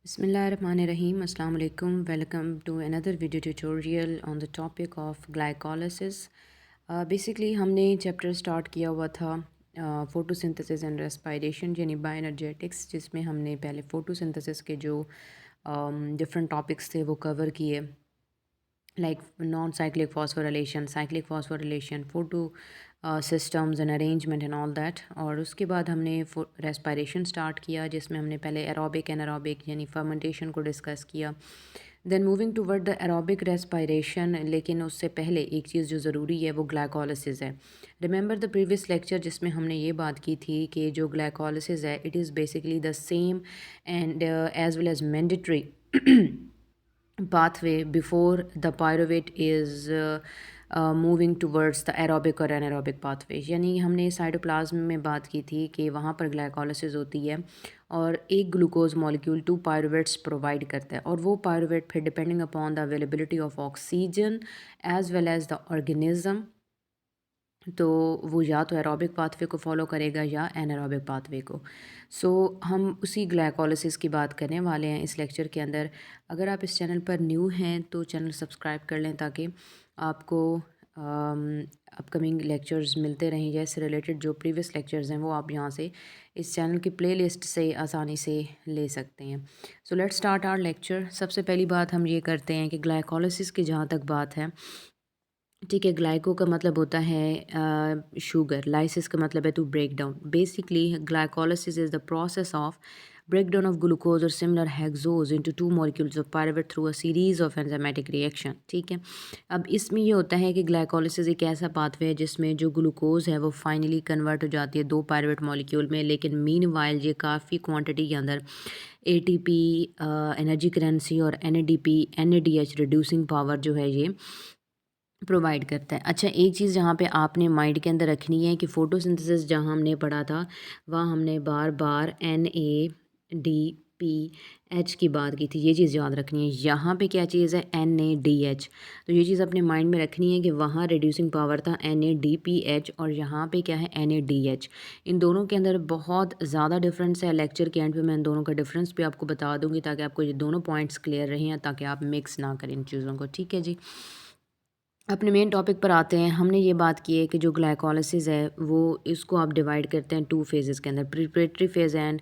Bismillahirrahmanirrahim. Assalamu alaikum. Welcome to another video tutorial on the topic of glycolysis. Basically हमने chapter start किया हुआ था photosynthesis and respiration यानी bioenergetics, जिसमें हमने पहले फोटोसिंथेसिस के जो डिफरेंट टॉपिक्स थे वो कवर किए, like non-cyclic phosphorylation, cyclic phosphorylation, photo systems and arrangement and all that। और उसके बाद हमने रेस्पिरेशन स्टार्ट किया, जिसमें हमने पहले एरोबिक एनारोबिक यानी फर्मेंटेशन को डिस्कस किया। Then moving toward the aerobic respiration, लेकिन उससे पहले एक चीज़ जो ज़रूरी है वो ग्लाइकोलिसिस है। रिमेंबर द प्रीवियस लेक्चर जिसमें हमने ये बात की थी कि जो ग्लाइकोलिसिस है it is basically the same and as well as mandatory pathway before the pyruvate is moving towards the aerobic और एनारोबिक पाथवे। यानी हमने साइटोप्लाज्म में बात की थी कि वहाँ पर ग्लाइकोलिसिस होती है और एक ग्लूकोज मॉलिक्यूल 2 पायरुवेट्स प्रोवाइड करता है, और वो पायरुवेट फिर depending upon the availability of oxygen as well as the organism, तो वो या तो एरोबिक पाथवे को फॉलो करेगा या एनारोबिक पाथवे को। हम उसी ग्लाइकोलिसिस की बात करने वाले हैं इस लेक्चर के अंदर। अगर आप इस चैनल पर न्यू हैं तो चैनल सब्सक्राइब कर लें ताकि आपको अपकमिंग लेक्चर्स मिलते रहें, या इससे रिलेटेड जो प्रीवियस लेक्चर्स हैं वो आप यहाँ से इस चैनल की प्लेलिस्ट से आसानी से ले सकते हैं। So let's start our lecture. सबसे पहली बात हम ये करते हैं कि ग्लाइकोलिसिस की जहाँ तक बात है, ठीक है, ग्लाइको का मतलब होता है शुगर, लाइसिस का मतलब है to break down. Basically glycolysis is the process of breakdown of glucose or similar hexose into two molecules of pyruvate through a series of enzymatic reaction। ठीक है, अब इसमें ये होता है कि ग्लाइकोलिसिस एक ऐसा पाथवे है जिसमें जो ग्लूकोज है वो फाइनली कन्वर्ट हो जाती है दो पायरुवेट मॉलिक्यूल में, लेकिन मीन वाइल ये काफ़ी क्वांटिटी के अंदर एटीपी, एनर्जी करेंसी और एनएडीपी एनएडीएच रिड्यूसिंग पावर जो है ये प्रोवाइड करता है। अच्छा, एक चीज़ जहाँ पे आपने माइंड के अंदर रखनी है कि फ़ोटोसिंथेसिस जहाँ हमने पढ़ा था वहाँ हमने बार बार NADPH की बात की थी, ये चीज़ याद रखनी है। यहाँ पे क्या चीज़ है, NADH, तो ये चीज़ अपने माइंड में रखनी है कि वहाँ रिड्यूसिंग पावर था NADPH और यहाँ पे क्या है NADH। इन दोनों के अंदर बहुत ज़्यादा डिफरेंस है। लेक्चर के एंड पे मैं इन दोनों का डिफरेंस भी आपको बता दूँगी ताकि आपको ये दोनों पॉइंट्स क्लियर रहें, ताकि आप मिक्स ना करें इन चीज़ों को। ठीक है जी, अपने मेन टॉपिक पर आते हैं। हमने ये बात की है कि जो ग्लाइकोलिसिस है वो इसको आप डिवाइड करते हैं टू फेजेस के अंदर, प्रिपरेटरी फेज़ एंड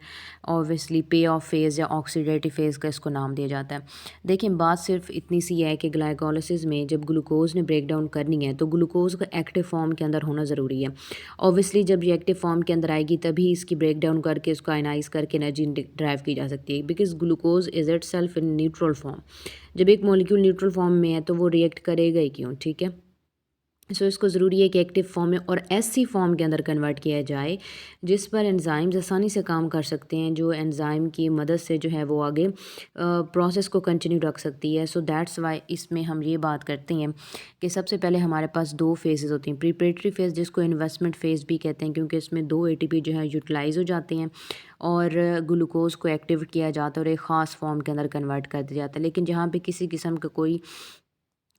ऑब्वियसली पे ऑफ फेज़ या ऑक्सीडेटिव फेज़ का इसको नाम दिया जाता है। देखिए, बात सिर्फ इतनी सी है कि ग्लाइकोलिसिस में जब ग्लूकोज ने ब्रेक डाउन करनी है तो ग्लूकोज का एक्टिव फॉर्म के अंदर होना ज़रूरी है। ऑब्वियसली जब ये एक्टिव फॉर्म के अंदर आएगी तभी इसकी ब्रेक डाउन करके इसको आयनाइज करके एनर्जी ड्राइव की जा सकती है, because glucose is it self in neutral form. जब एक मॉलिक्यूल न्यूट्रल फॉर्म में है तो वो रिएक्ट करेगा ही क्यों, ठीक है। इसको ज़रूरी है कि एक्टिव फॉर्म में और एससी फॉर्म के अंदर कन्वर्ट किया जाए, जिस पर एंजाइम्स आसानी से काम कर सकते हैं, जो एंजाइम की मदद से जो है वो आगे प्रोसेस को कंटिन्यू रख सकती है। सो दैट्स वाई इसमें हम ये बात करते हैं कि सबसे पहले हमारे पास दो फेजेस होती हैं। प्रिपरेटरी फेज़ जिसको इन्वेस्टमेंट फ़ेज़ भी कहते हैं, क्योंकि इसमें दो एटीपी जो है यूटिलाइज हो जाते हैं और ग्लूकोज को एक्टिव किया जाता है और एक ख़ास फॉर्म के अंदर कन्वर्ट कर दिया जाता है। लेकिन जहाँ पे किसी किस्म का कोई,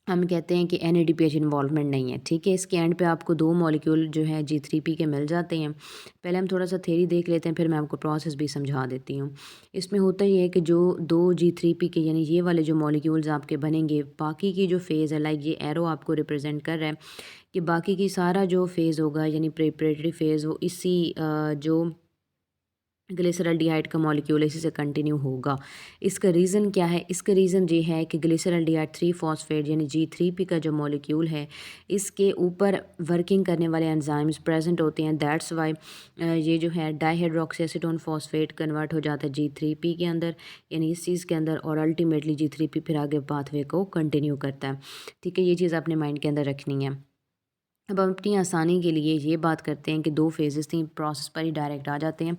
हम कहते हैं कि NADPH इन्वॉल्वमेंट नहीं है, ठीक है, इसके एंड पे आपको दो मॉलिक्यूल जो है G3P के मिल जाते हैं। पहले हम थोड़ा सा थ्योरी देख लेते हैं, फिर मैं आपको प्रोसेस भी समझा देती हूँ। इसमें होता ही है कि जो दो G3P के यानी ये वाले जो मॉलिक्यूल्स आपके बनेंगे, बाकी की जो फेज़ है, लाइक ये एरो आपको रिप्रेजेंट कर रहा है कि बाकी की सारा जो फेज़ होगा यानी प्रिपरेटरी फेज़ वो इसी जो ग्लिसरॉल्डिहाइड का मॉलिक्यूल इसी से कंटिन्यू होगा। इसका रीज़न क्या है, इसका रीज़न ये है कि ग्लिसरॉल्डिहाइड 3 फॉस्फेट यानी G3P का जो मॉलिक्यूल है इसके ऊपर वर्किंग करने वाले एंजाइम्स प्रेजेंट होते हैं। दैट्स वाई ये जो है डाईहाइड्रोक्सीएसीटोन फॉस्फेट कन्वर्ट हो जाता है G3P के अंदर, यानी इस चीज़ के अंदर, और अल्टीमेटली G3P फिर आगे पाथवे को कंटिन्यू करता है। ठीक है, ये चीज़ अपने माइंड के अंदर रखनी है। अब हम अपनी आसानी के लिए ये बात करते हैं कि दो फेजेस थी, प्रोसेस पर ही डायरेक्ट आ जाते हैं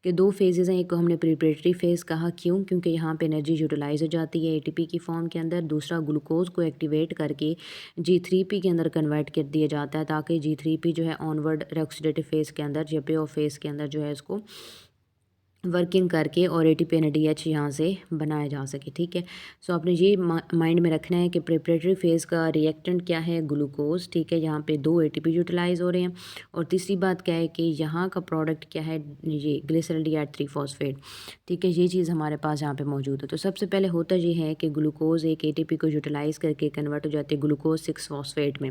कि दो फेजेस हैं। एक को हमने प्रिपरेटरी फेज़ कहा, क्यों, क्योंकि यहाँ पे एनर्जी यूटिलाइज हो जाती है एटीपी की फॉर्म के अंदर। दूसरा, ग्लूकोज को एक्टिवेट करके G3P के अंदर कन्वर्ट कर दिया जाता है ताकि G3P जो है ऑनवर्ड ऑक्सीडेटिव फेज़ के अंदर या पे ऑफ फेज़ के अंदर जो है इसको वर्किंग करके और ATP NADH यहाँ से बनाया जा सके। ठीक है, सो आपने ये माइंड में रखना है कि प्रिपरेटरी फेज़ का रिएक्टेंट क्या है, ग्लूकोज। ठीक है, यहाँ पे 2 ATP यूटिलाइज हो रहे हैं। और तीसरी बात क्या है कि यहाँ का प्रोडक्ट क्या है, ये ग्लिसरॉल्डिहाइड 3 फॉस्फेट। ठीक है, ये चीज़ हमारे पास यहाँ पे मौजूद है। तो सबसे पहले होता ये है कि ग्लूकोज एक ATP को यूटिलाइज़ करके कन्वर्ट हो जाती है ग्लूकोज 6 फॉस्फेट में,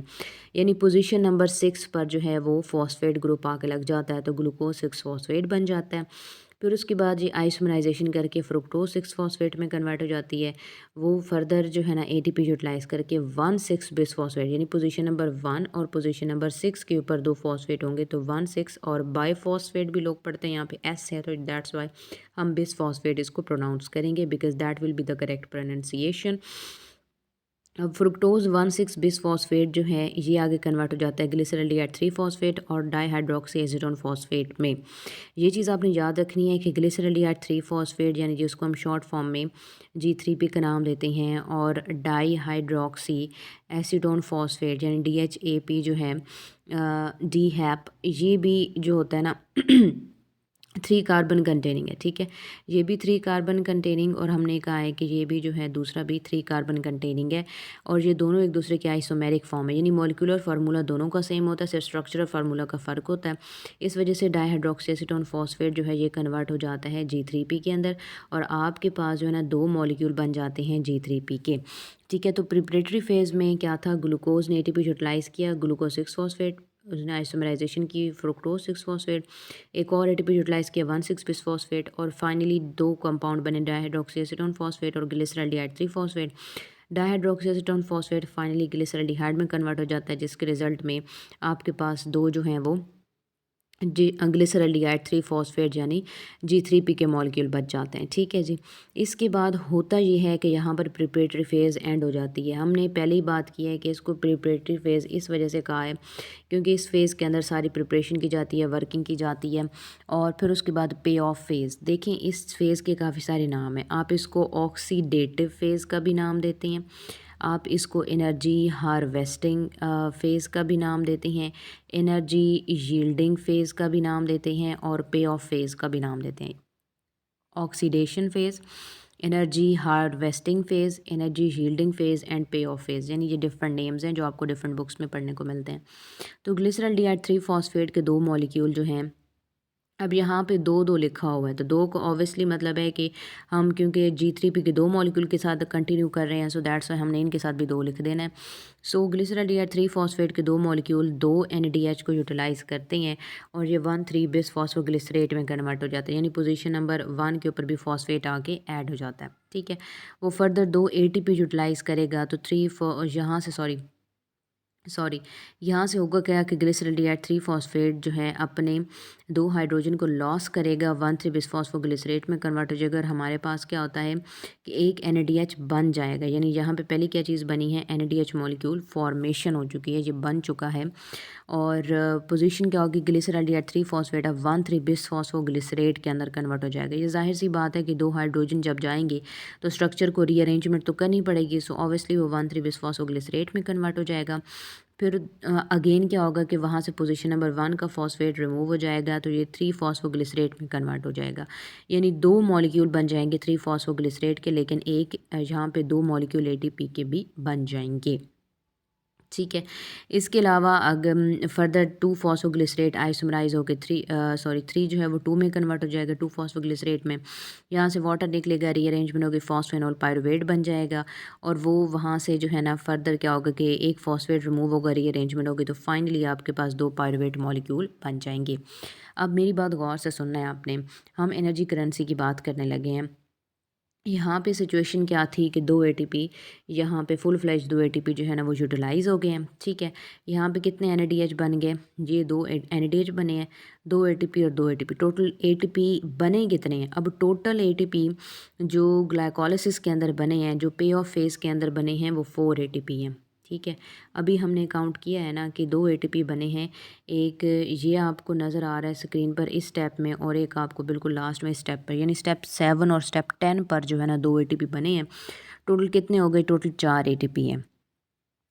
यानी पोजीशन नंबर 6 पर जो है वो फॉस्फेट ग्रुप आके लग जाता है, तो ग्लूकोज 6 फॉस्फेट बन जाता है। फिर उसके बाद ये आइसोमराइजेशन करके फ्रुक्टोज 6 फॉस्फेट में कन्वर्ट हो जाती है। वो फर्दर जो है ना ATP यूटिलाइज़ करके 1,6 बिस फॉस्फेट, यानी पोजीशन नंबर 1 और पोजीशन नंबर 6 के ऊपर 2 फॉस्फेट होंगे, तो 1,6 और बाई फॉस्फेट भी लोग पढ़ते हैं, यहाँ पे S है तो दैट्स वाई हम बिस फॉस्फेट इसको प्रोनाउंस करेंगे, because that will be the correct pronunciation. अब फ्रुक्टोज 1,6 बिस फॉस्फेट जो है ये आगे कन्वर्ट हो जाता है ग्लिसरॉल्डिहाइड 3 फॉस्फेट और डाईहाइड्रोक्सी एसीटोन फॉस्फेट में। ये चीज़ आपने याद रखनी है कि ग्लिसरॉल्डिहाइड 3 फॉस्फेट यानी जिसको हम शॉर्ट फॉर्म में G3P का नाम देते हैं, और डाईहाइड्रोक्सी एसीटोन फॉस्फेट यानी DHAP जो है, DHAP, ये भी जो होता है ना 3 कार्बन कंटेनिंग है। ठीक है, ये भी 3 कार्बन कंटेनिंग, और हमने कहा है कि ये भी जो है दूसरा भी 3 कार्बन कंटेनिंग है, और ये दोनों एक दूसरे के आइसोमेरिक फॉर्म है, यानी मॉलिक्यूलर फार्मूला दोनों का सेम होता है, सिर्फ स्ट्रक्चरल फार्मूला का फ़र्क होता है। इस वजह से डाईहाइड्रोक्सी एसीटोन फॉस्फेट जो है ये कन्वर्ट हो जाता है G3P के अंदर, और आपके पास जो है ना 2 मॉलिक्यूल बन जाते हैं G3P के। ठीक है, तो प्रिपरेटरी फेज़ में क्या था, ग्लूकोज ने ATP यूटिलाइज़ किया, ग्लूकोज 6 फॉस्फेट, उसने आइसोमराइजेशन की फ्रुक्टोज 6 फॉस्फेट, एक और ATP यूटिलाइज़ किया 1,6 बिस फॉस्फेट, और फाइनली 2 कंपाउंड बने डाईहाइड्रोक्सी एसीटोन फॉस्फेट और glyceraldehyde 3 phosphate. Dihydroxy acetone phosphate finally glyceraldehyde में कन्वर्ट हो जाता है, जिसके रिजल्ट में आपके पास 2 जो हैं वो ग्लिसरॉल्डिहाइड 3 फॉस्फेट यानी G3P के मॉलिक्यूल बच जाते हैं। ठीक है जी, इसके बाद होता ये है कि यहाँ पर प्रिपरेटरी फेज़ एंड हो जाती है। हमने पहले ही बात की है कि इसको प्रिपरेटरी फेज़ इस वजह से कहा है क्योंकि इस फेज़ के अंदर सारी प्रिपरेशन की जाती है, वर्किंग की जाती है, और फिर उसके बाद पे ऑफ फेज़। देखें, इस फेज़ के काफ़ी सारे नाम हैं। आप इसको ऑक्सीडेटिव फेज़ का भी नाम देते हैं, आप इसको एनर्जी हार्वेस्टिंग फ़ेज़ का भी नाम देते हैं, एनर्जी यील्डिंग फ़ेज़ का भी नाम देते हैं, और पे ऑफ फ़ेज़ का भी नाम देते हैं। Oxidation phase, energy harvesting phase, energy yielding phase and पे ऑफ फ़ेज़, यानी ये डिफरेंट नेम्स हैं जो आपको डिफरेंट बुक्स में पढ़ने को मिलते हैं। तो ग्लिसरॉल्डिहाइड 3 फॉस्फेट के 2 मॉलिक्यूल जो हैं, अब यहाँ पे 2-2 लिखा हुआ है, तो 2 को ऑब्वियसली मतलब है कि हम क्योंकि G3P के 2 मॉलिक्यूल के साथ कंटिन्यू कर रहे हैं, सो दैट्स वाई हमने इनके साथ भी 2 लिख देना है। सो ग्लिसरॉल्डिहाइड 3 फॉस्फेट के 2 मॉलिक्यूल 2 NADH को यूटिलाइज़ करते हैं, और ये 1,3 बिस फॉस्फोग्लिसरेट में कन्वर्ट हो जाता है, यानी पोजीशन नंबर 1 के ऊपर भी फॉस्फेट आके ऐड हो जाता है। ठीक है, वो फर्दर 2 ATP यूटिलाइज़ करेगा, तो यहाँ से यहाँ से होगा क्या कि ग्लिसरॉल्डिहाइड 3 फॉस्फेट जो है अपने 2 हाइड्रोजन को लॉस करेगा, 1,3 बिस फॉस्फोग्लिसरेट में कन्वर्ट हो जाएगा, और हमारे पास क्या होता है कि एक NADH बन जाएगा, यानी यहाँ पे पहले क्या चीज़ बनी है, NADH मॉलिक्यूल फॉर्मेशन हो चुकी है, ये बन चुका है। और पोजीशन क्या होगी, ग्लिसरॉल्डिहाइड 3 फॉस्फेट अब 1,3 बिस फॉस्फोग्लिसरेट के अंदर कन्वर्ट हो जाएगा। ये जाहिर सी बात है कि 2 हाइड्रोजन जब जाएंगे तो स्ट्रक्चर को रीअरेंजमेंट तो करनी पड़ेगी, सो ऑब्वियसली वो 1,3 बिस फॉस्फोग्लिसरेट में कन्वर्ट हो जाएगा। फिर अगेन क्या होगा कि वहाँ से पोजीशन नंबर 1 का फॉस्फेट रिमूव हो जाएगा, तो ये 3 फॉस्फोग्लिसरेट में कन्वर्ट हो जाएगा, यानी 2 मॉलिक्यूल बन जाएंगे 3 फॉस्फोग्लिसरेट के, लेकिन एक यहाँ पे 2 मॉलिक्यूल ATP के भी बन जाएंगे। ठीक है, इसके अलावा अगर फर्दर 2 फॉस्फोग्लिसरेट आइसोमराइज होकर 3 जो है वो 2 में कन्वर्ट हो जाएगा, 2 फॉस्फोग्लिसरेट में। यहाँ से वाटर निकलेगा, रीअरेंजमेंट होगी, फॉस्फेनॉल पायरुवेट बन जाएगा, और वो वहाँ से जो है ना फर्दर क्या होगा कि एक फॉस्फेट रिमूव होगा, रीअरेंजमेंट होगी, तो फाइनली आपके पास 2 पायरुवेट मॉलिक्यूल बन जाएंगे। अब मेरी बात गौर से सुनना है आपने, हम एनर्जी करेंसी की बात करने लगे हैं। यहाँ पे सिचुएशन क्या थी कि 2 ATP, यहाँ पे फुल फ्लैश 2 ATP जो है ना वो यूटिलाइज़ हो गए हैं। ठीक है, यहाँ पे कितने NADH बन गए, ये 2 NADH बने हैं, 2 ATP और 2 ATP, टोटल ATP बने कितने हैं। अब टोटल ATP जो ग्लाइकोलिसिस के अंदर बने हैं, जो पे ऑफ फेज़ के अंदर बने हैं, वो 4 ATP हैं। ठीक है, अभी हमने काउंट किया है ना कि 2 ATP बने हैं, एक ये आपको नज़र आ रहा है स्क्रीन पर इस स्टेप में, और एक आपको बिल्कुल लास्ट में स्टेप पर, यानी स्टेप 7 और स्टेप 10 पर जो है ना 2 ATP बने हैं। टोटल कितने हो गए, टोटल 4 ATP हैं।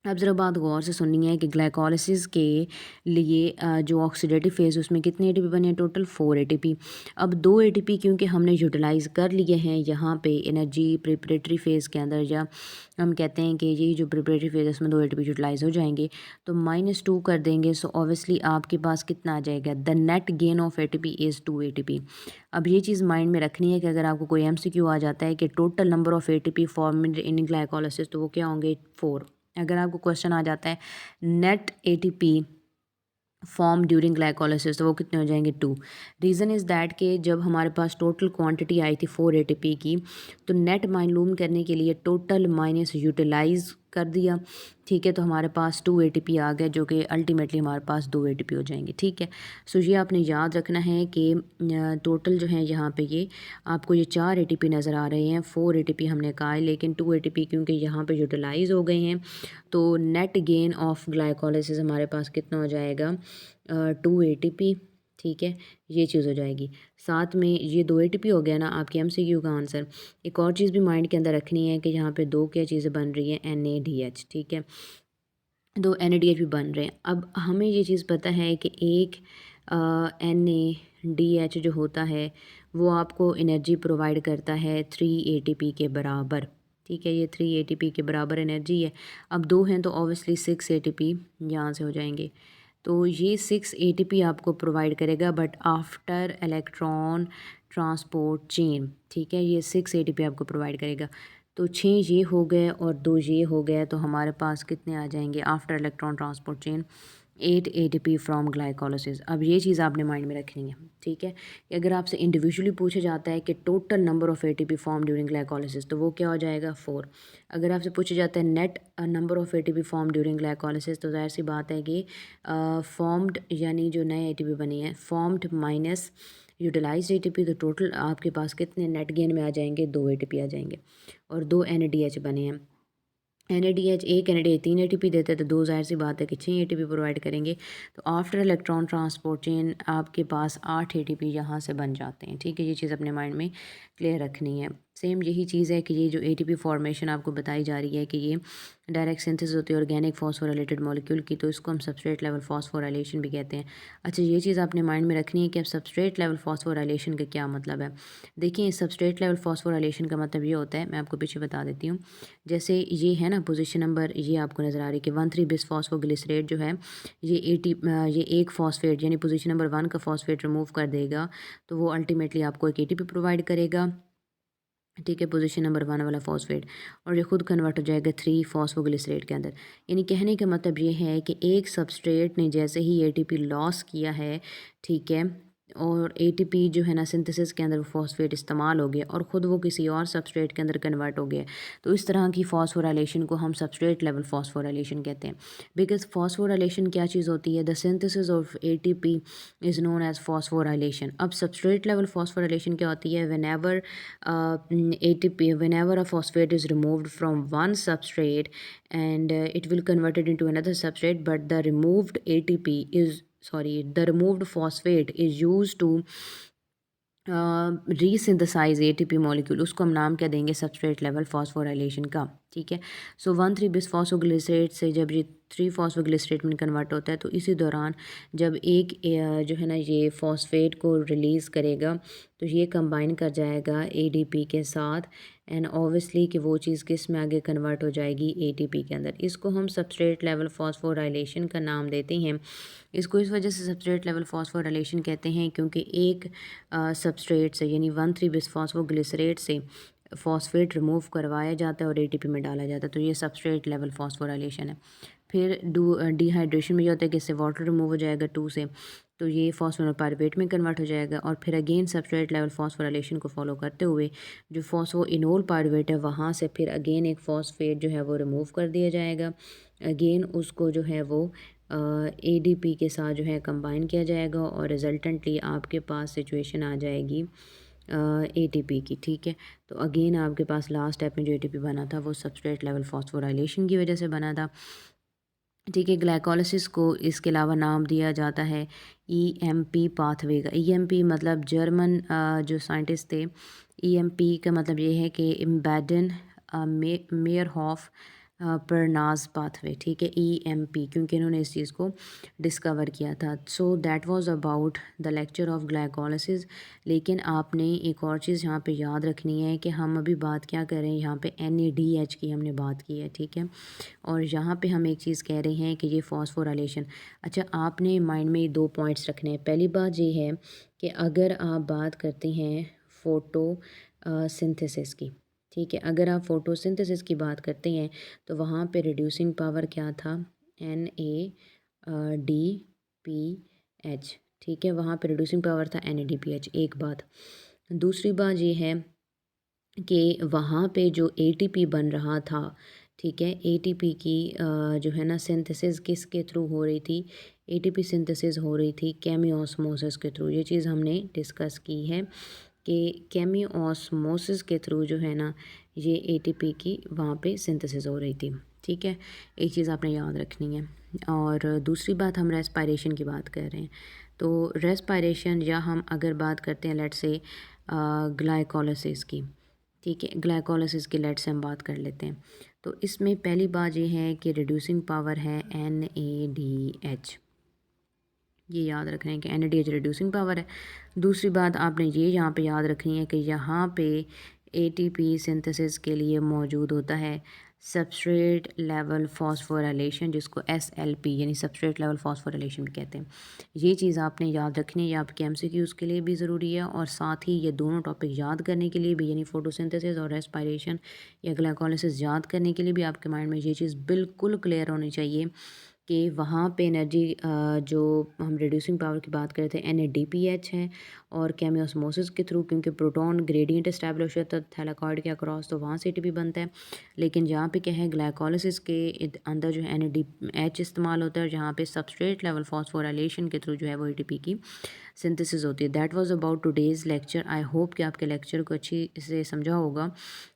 अब ज़रा बात गौर से सुननी है कि ग्लाइकोलिसिस के लिए जो ऑक्सीडेटिव फेज़ उसमें कितने एटीपी बने हैं, टोटल 4 एटीपी। अब 2 एटीपी क्योंकि हमने यूटिलाइज़ कर लिए हैं यहाँ पे एनर्जी प्रिपरेटरी फ़ेज़ के अंदर, या हम कहते हैं कि ये जो प्रिपरेटरी फ़ेज़ है उसमें 2 एटीपी यूटिलाइज़ हो जाएंगे, तो -2 कर देंगे। सो ऑब्वियसली आपके पास कितना आ जाएगा, the net gain of ATP is 2 ATP. अब ये चीज़ माइंड में रखनी है कि अगर आपको कोई एमसीक्यू आ जाता है कि total number of ATP formed in glycolysis, तो वो क्या होंगे, 4। अगर आपको क्वेश्चन आ जाता है net ATP form during glycolysis, तो वो कितने हो जाएंगे, 2। रीज़न इज़ दैट कि जब हमारे पास टोटल क्वांटिटी आई थी 4 एटीपी की, तो नेट मालूम करने के लिए टोटल माइनस यूटिलाइज़ कर दिया, ठीक है, तो हमारे पास 2 एटीपी आ गए, जो कि अल्टीमेटली हमारे पास 2 एटीपी हो जाएंगे, ठीक है। सो ये आपने याद रखना है कि टोटल जो है यहाँ पे ये आपको ये 4 एटीपी नज़र आ रहे हैं, 4 एटीपी हमने कहा है, लेकिन 2 एटीपी क्योंकि यहाँ पे यूटिलाइज़ हो गए हैं, तो नेट गेन ऑफ ग्लाइकोलिसिस हमारे पास कितना हो जाएगा, 2 एटीपी, ठीक है, ये चीज़ हो जाएगी। साथ में ये 2 एटीपी हो गया ना आपके एमसीक्यू का आंसर। एक और चीज़ भी माइंड के अंदर रखनी है कि यहाँ पे 2 क्या चीज़ें बन रही हैं, NADH, ठीक है, 2 NADH भी बन रहे हैं। अब हमें ये चीज़ पता है कि एक NADH जो होता है वो आपको एनर्जी प्रोवाइड करता है 3 एटीपी के बराबर, ठीक है, ये 3 एटीपी के बराबर एनर्जी है। अब 2 हैं तो ऑब्वियसली 6 एटीपी यहाँ से हो जाएंगे, तो ये 6 एटीपी आपको प्रोवाइड करेगा, but after electron transport chain, ठीक है, ये 6 एटीपी आपको प्रोवाइड करेगा। तो 6 ये हो गए और 2 ये हो गए, तो हमारे पास कितने आ जाएंगे after electron transport chain, 8 ATP from glycolysis. अब ये चीज़ आपने माइंड में रखनी है, ठीक है, कि अगर आपसे इंडिविजुअली पूछा जाता है कि total number of ATP form during glycolysis, तो वो क्या हो जाएगा, 4। अगर आपसे पूछा जाता है net number of ATP form during glycolysis, तो ज़ाहिर सी बात है कि फॉर्म्ड यानी जो नए एटीपी बने हैं, फॉर्म्ड माइनस यूटिलाइज्ड एटीपी, तो टोटल आपके पास कितने नेट गेन में आ जाएंगे, 2 एटीपी आ जाएंगे। और 2 NADH बने हैं, NADH एक NADH 3 एटीपी देते हैं, तो 2 ज़ाहिर सी बात है कि 6 एटीपी प्रोवाइड करेंगे, तो आफ्टर इलेक्ट्रॉन ट्रांसपोर्ट चेन आपके पास 8 एटीपी यहाँ से बन जाते हैं, ठीक है, ये चीज़ अपने माइंड में क्लियर रखनी है। सेम यही चीज़ है कि ये जो एटीपी फॉर्मेशन आपको बताई जा रही है कि ये डायरेक्ट सिंथेसिस होती है ऑर्गेनिक फॉस्फोराइलेटेड मॉलिक्यूल की, तो इसको हम सबस्ट्रेट लेवल फॉस्फोराइलेशन भी कहते हैं। अच्छा, ये चीज़ आपने माइंड में रखनी है कि अब सबस्ट्रेट लेवल फॉस्फोराइलेशन का क्या मतलब है। देखिए, सबस्ट्रेट लेवल फॉस्फोराइलेशन का मतलब ये होता है, मैं आपको पीछे बता देती हूँ। जैसे ये है ना पोजीशन नंबर, ये आपको नज़र आ रही है कि 1,3 बिस फॉस्फोग्लिसरेट जो है, ये एक फॉस्फेट यानी पोजीशन नंबर 1 का फॉस्फेट रिमूव कर देगा, तो वो अल्टीमेटली आपको एक एटीपी प्रोवाइड करेगा, ठीक है, पोजीशन नंबर 1 वाला फॉस्फेट, और ये खुद कन्वर्ट हो जाएगा 3 फॉस्फोग्लिसरेट के अंदर। यानी कहने का मतलब ये है कि एक सबस्ट्रेट ने जैसे ही एटीपी लॉस किया है, ठीक है, और एटीपी जो है ना सिंथेसिस के अंदर फॉस्फेट इस्तेमाल हो गया और ख़ुद वो किसी और सबस्ट्रेट के अंदर कन्वर्ट हो गया, तो इस तरह की फॉस्फोराइलेशन को हम सबस्ट्रेट लेवल फॉस्फोराइलेशन कहते हैं। बिकॉज फॉस्फोराइलेशन क्या चीज़ होती है, the synthesis of ATP is known as phosphorylation. अब सबस्ट्रेट लेवल फॉस्फोराइलेशन क्या होती है, whenever ATP, whenever a phosphate is removed from one substrate and it will convert it into another substrate, but the removed ATP is, sorry, the removed phosphate is used to resynthesise ATP molecule, उसको हम नाम क्या देंगे, substrate level phosphorylation का, ठीक है। सो 1,3 बिस phosphoglycerate से जब ये 3 फॉस्फोग्लिसरेट में कन्वर्ट होता है, तो इसी दौरान जब एक जो है ना ये फॉस्फेट को रिलीज़ करेगा, तो ये कंबाइन कर जाएगा एडीपी के साथ, एंड ऑब्वियसली कि वो चीज़ किस में आगे कन्वर्ट हो जाएगी, एटीपी के अंदर। इसको हम सबस्ट्रेट लेवल फॉस्फोराइलेशन का नाम देते हैं। इसको इस वजह से सबस्ट्रेट लेवल फॉस्फोराइलेशन कहते हैं क्योंकि एक सबस्ट्रेट से यानी 1,3 बिस फॉस्फोग्लिसरेट से फॉस्फेट रिमूव करवाया जाता है और एटीपी में डाला जाता है, तो ये सबस्ट्रेट लेवल फॉस्फोराइलेशन है। फिर डिहाइड्रेशन में ये होता है कि इससे वाटर रिमूव हो जाएगा 2 से, तो ये फॉस्फोनोपाइरुवेट में कन्वर्ट हो जाएगा, और फिर अगेन सबस्ट्रेट लेवल फॉस्फोराइलेशन को फॉलो करते हुए जो फॉस्फोइनोल पाइरुवेट है वहाँ से फिर अगेन एक फॉस्फेट जो है वो रिमूव कर दिया जाएगा, अगेन उसको जो है वो एडीपी के साथ जो है कंबाइन किया जाएगा, और रिजल्टेंटली आपके पास सिचुएशन आ जाएगी एटीपी की, ठीक है। तो अगेन आपके पास लास्ट स्टेप में जो एटीपी बना था वो सबस्ट्रेट लेवल फॉस्फोराइलेशन की वजह से बना था, ठीक है। ग्लाइकोलिसिस को इसके अलावा नाम दिया जाता है ईएमपी पाथवे का। ईएमपी मतलब जर्मन जो साइंटिस्ट थे, ईएमपी का मतलब ये है कि इम्बेडन मेयरहॉफ परनाज पाथवे, ठीक है, EMP, क्योंकि इन्होंने इस चीज़ को डिस्कवर किया था। So that was about the lecture of glycolysis. लेकिन आपने एक और चीज़ यहाँ पे याद रखनी है कि हम अभी बात क्या कर रहे हैं, यहाँ पे NADH की हमने बात की है, ठीक है। और यहाँ पे हम एक चीज़ कह रहे हैं कि ये फॉस्फोराइलेशन। अच्छा, आपने माइंड में 2 पॉइंट्स रखने हैं। पहली बात ये है कि अगर आप बात करते हैं फ़ोटो सिंथेसिस की, ठीक है, अगर आप फ़ोटोसिंथेसिस की बात करते हैं तो वहाँ पे रिड्यूसिंग पावर क्या था, NADPH, ठीक है, वहाँ पे रिड्यूसिंग पावर था NADPH, एक बात। दूसरी बात ये है कि वहाँ पे जो ATP बन रहा था, ठीक है, ATP की जो है ना सिंथेसिस किसके थ्रू हो रही थी, ATP सिंथेसिस हो रही थी केमियोस्मोसिस के थ्रू। ये चीज़ हमने डिस्कस की है कि केमियोस्मोसिस के थ्रू जो है ना ये ATP की वहाँ पे सिंथेसिस हो रही थी, ठीक है। एक चीज़ आपने याद रखनी है। और दूसरी बात, हम रेस्पायरेशन की बात कर रहे हैं, तो रेस्पायरेशन या हम अगर बात करते हैं लेट्स से ग्लाइकोलिसिस की, ठीक है, ग्लाइकोलिसिस की लेट्स से हम बात कर लेते हैं। तो इसमें पहली बात ये है कि रिड्यूसिंग पावर है NADH, ये याद रखना है कि NADH रिड्यूसिंग पावर है। दूसरी बात आपने ये यहाँ पे याद रखनी है कि यहाँ पे ATP सिंथेसिस के लिए मौजूद होता है सबस्ट्रेट लेवल फॉस्फोराइलेशन, जिसको SLP यानी सबस्ट्रेट लेवल फॉस्फोराइलेशन भी कहते हैं। ये चीज़ आपने याद रखनी है, ये आपके MCQs के लिए भी ज़रूरी है और साथ ही ये दोनों टॉपिक याद करने के लिए भी, यानी फोटोसिंथेसिस और रेस्पायरेशन या ग्लाइकोलिसिस याद करने के लिए भी आपके माइंड में ये चीज़ बिल्कुल क्लियर होनी चाहिए कि वहाँ पे एनर्जी जो हम रिड्यूसिंग पावर की बात कर रहे थे NADPH है, और केमियोस्मोसिस के थ्रू, क्योंकि प्रोटॉन ग्रेडियंट एस्टैब्लिश होता है थैलाकॉइड के अक्रॉस, तो वहाँ से ATP बनता है। लेकिन यहाँ पे क्या है, ग्लाइकोलिसिस के अंदर जो है NADH इस्तेमाल होता है, और जहाँ पे सबस्ट्रेट लेवल फॉस्फोराइलेशन के थ्रू जो है वो ATP की सिंथेसिस होती है। That was about today's lecture. I hope कि आपके लेक्चर को अच्छी से समझा होगा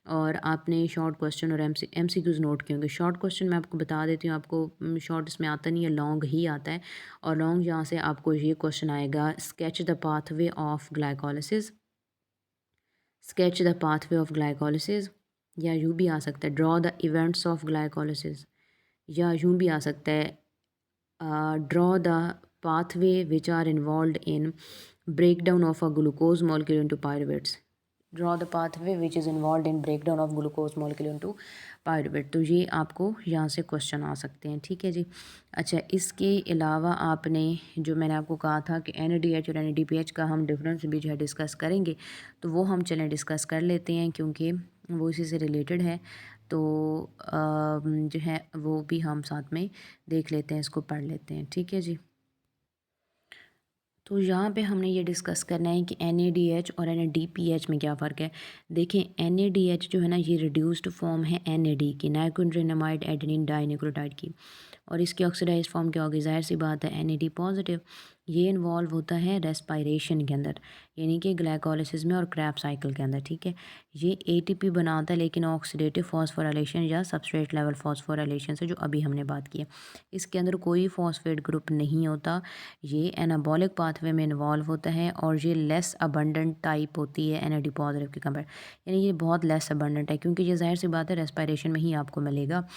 और आपने शॉर्ट क्वेश्चन और MCQs नोट किए होंगे। शॉर्ट क्वेश्चन मैं आपको बता देती हूँ, आपको शॉर्ट इसमें आता नहीं है, लॉन्ग ही आता है। और लॉन्ग यहाँ से आपको ये क्वेश्चन आएगा, sketch the pathway of glycolysis, sketch the pathway of glycolysis, या यूँ भी आ सकता है draw the events of glycolysis, या यूँ भी आ सकता है draw the pathway which are involved in breakdown of a glucose molecule into pyruvates, draw the pathway which is involved in breakdown of glucose molecule into pyruvate। तो ये आपको यहाँ से क्वेश्चन आ सकते हैं, ठीक है जी। अच्छा, इसके अलावा आपने जो मैंने आपको कहा था कि NADH और NADPH का हम डिफरेंस भी जो है डिस्कस करेंगे, तो वो हम चलें डिस्कस कर लेते हैं क्योंकि वो इसी से रिलेटेड है। तो जो है वो भी हम साथ में देख लेते हैं, इसको पढ़ लेते हैं, ठीक है जी। तो यहाँ पे हमने ये डिस्कस करना है कि NADH और NADPH में क्या फ़र्क है। देखें, NADH जो है ना ये रिड्यूस्ड फॉर्म है NAD की, नाइट्रोजनमाइड एडेनिन डाइन्यूक्लियोटाइड की, और इसकी ऑक्सीडाइज फॉर्म क्या होगी, ज़ाहिर सी बात है NAD पॉजिटिव। ये इन्वॉल्व होता है रेस्पायरेशन के अंदर, यानी कि ग्लाइकोलिसिस में और क्रैब साइकिल के अंदर, ठीक है। ये ATP बनाता है, लेकिन ऑक्सीडेटिव फॉस्फोराइलेशन या सबस्ट्रेट लेवल फॉस्फोराइलेशन से जो अभी हमने बात की है, इसके अंदर कोई फॉस्फेट ग्रुप नहीं होता। ये एनाबॉलिक पाथवे में इन्वॉल्व होता है और ये लेस अबंडेंट टाइप होती है NAD पॉजिटिव के कंपेयर, यानी ये बहुत लेस अबंडेंट है, क्योंकि ये ज़ाहिर सी बात है रेस्पायरेशन में ही आपको मिलेगा।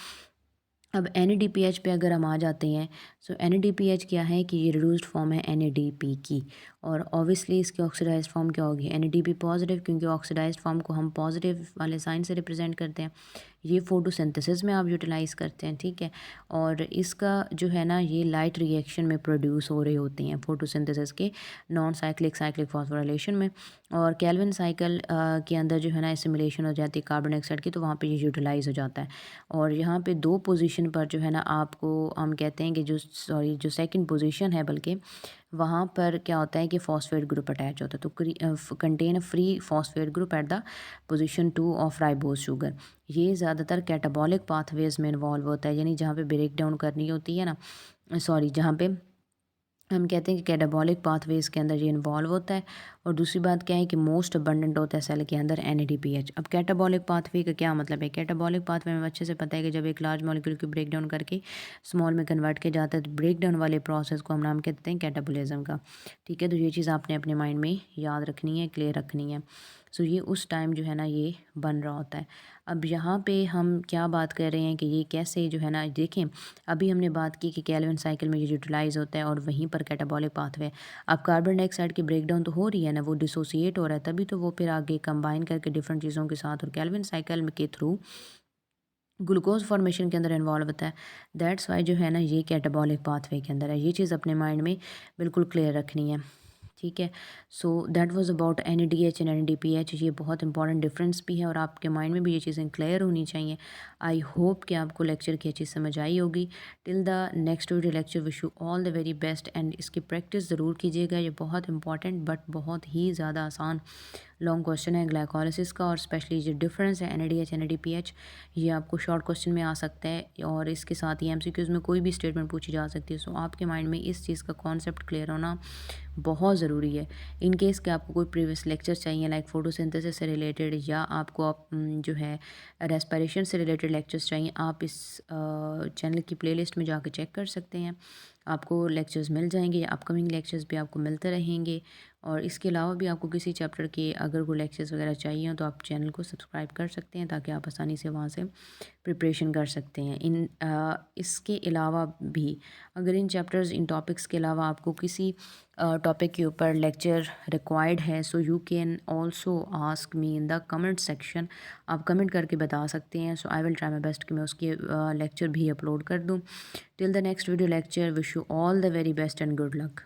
अब NADPH पे अगर हम आ जाते हैं, सो NADPH क्या है कि ये रिड्यूस्ड फॉर्म है NADP की, और ऑब्वियसली इसकी ऑक्सीडाइज्ड फॉर्म क्या होगी NADP पॉजिटिव, क्योंकि ऑक्सीडाइज्ड फॉर्म को हम पॉजिटिव वाले साइन से रिप्रेजेंट करते हैं। ये फोटोसिंथेसिस में आप यूटिलाइज़ करते हैं, ठीक है। और इसका जो है ना ये लाइट रिएक्शन में प्रोड्यूस हो रहे होते हैं फोटोसिंथेसिस के नॉन साइक्लिक साइक्लिक फॉस्फोराइलेशन में, और कैल्विन साइकिल के अंदर जो है ना एसिमिलेशन हो जाती है कार्बन डाइऑक्साइड की, तो वहाँ पे ये यूटिलाइज़ हो जाता है। और यहाँ पे 2 पोजीशन पर जो है ना आपको हम कहते हैं कि जो सेकंड पोजीशन है, बल्कि वहाँ पर क्या होता है कि फॉस्फेट ग्रुप अटैच होता है, तो contain free phosphate group at the position 2 of ribose sugar. ये ज़्यादातर कैटाबॉलिक पाथवेज में इन्वॉल्व होता है, यानी जहाँ पे ब्रेक डाउन करनी होती है ना, सॉरी, जहाँ पे हम कहते हैं कि कैटाबॉलिक पाथवेज के अंदर ये इन्वॉल्व होता है। और दूसरी बात क्या है कि मोस्ट अबंडेंट होता है सेल के अंदर NADPH। अब कैटाबॉलिक पाथवे का क्या मतलब है, कैटाबॉलिक पाथवे में अच्छे से पता है कि जब एक लार्ज मॉलिक्यूल को ब्रेक डाउन करके स्मॉल में कन्वर्ट किया जाता है, तो ब्रेक डाउन वाले प्रोसेस को हम नाम कहते हैं कैटाबोलिज्म का, ठीक है। तो ये चीज़ आपने अपने माइंड में याद रखनी है, क्लियर रखनी है। सो ये उस टाइम जो है ना ये बन रहा होता है। अब यहाँ पे हम क्या बात कर रहे हैं कि ये कैसे जो है ना, देखें अभी हमने बात की कि केल्विन साइकिल में ये यूटिलाइज होता है और वहीं पर कैटाबॉलिक पाथवे। अब कार्बन डाइऑक्साइड की ब्रेकडाउन तो हो रही है ना, वो डिसोसिएट हो रहा है, तभी तो वो फिर आगे कंबाइन करके डिफरेंट चीज़ों के साथ और केल्विन साइकिल के थ्रू ग्लूकोज फॉर्मेशन के अंदर इन्वॉल्व होता है। दैट्स वाई जो है ना ये कैटाबॉलिक पाथवे के अंदर है। ये चीज़ अपने माइंड में बिल्कुल क्लियर रखनी है, ठीक है। So that was about NADH and NADPH। ये बहुत इंपॉर्टेंट डिफरेंस भी है और आपके माइंड में भी ये चीज़ें क्लियर होनी चाहिए। आई होप कि आपको लेक्चर की अच्छी समझ आई होगी। Till the next video lecture, wish you all the very best and इसकी प्रैक्टिस ज़रूर कीजिएगा। ये बहुत इंपॉर्टेंट बट बहुत ही ज़्यादा आसान लॉन्ग क्वेश्चन है ग्लाइकोलिसिस का, और स्पेशली जो डिफरेंस है NADH NADPH, ये आपको शॉर्ट क्वेश्चन में आ सकता है और इसके साथ ही MCQs में कोई भी स्टेटमेंट पूछी जा सकती है। सो आपके माइंड में इस चीज़ का कॉन्सेप्ट क्लियर होना बहुत ज़रूरी है। इन केस कि आपको कोई प्रीवियस लेक्चर चाहिए लाइक फोटोसिंथेसिस से रिलेटेड, या आपको जो है रेस्पिरेशन से रिलेटेड लेक्चर्स चाहिए, आप इस चैनल की प्लेलिस्ट में जाके चेक कर सकते हैं। आपको लेक्चर्स मिल जाएंगे, अपकमिंग लेक्चर्स भी आपको मिलते रहेंगे। और इसके अलावा भी आपको किसी चैप्टर के अगर कोई लेक्चर्स वगैरह चाहिए हो तो आप चैनल को सब्सक्राइब कर सकते हैं, ताकि आप आसानी से वहाँ से प्रिपरेशन कर सकते हैं। इसके अलावा भी अगर इन चैप्टर्स, इन टॉपिक्स के अलावा आपको किसी टॉपिक के ऊपर लेक्चर रिक्वायर्ड है, so you can also ask me in the comment section. आप कमेंट करके बता सकते हैं। So I will try my best कि मैं उसके लेक्चर भी अपलोड कर दूँ। Till the next video lecture, wish you all the very best and good luck.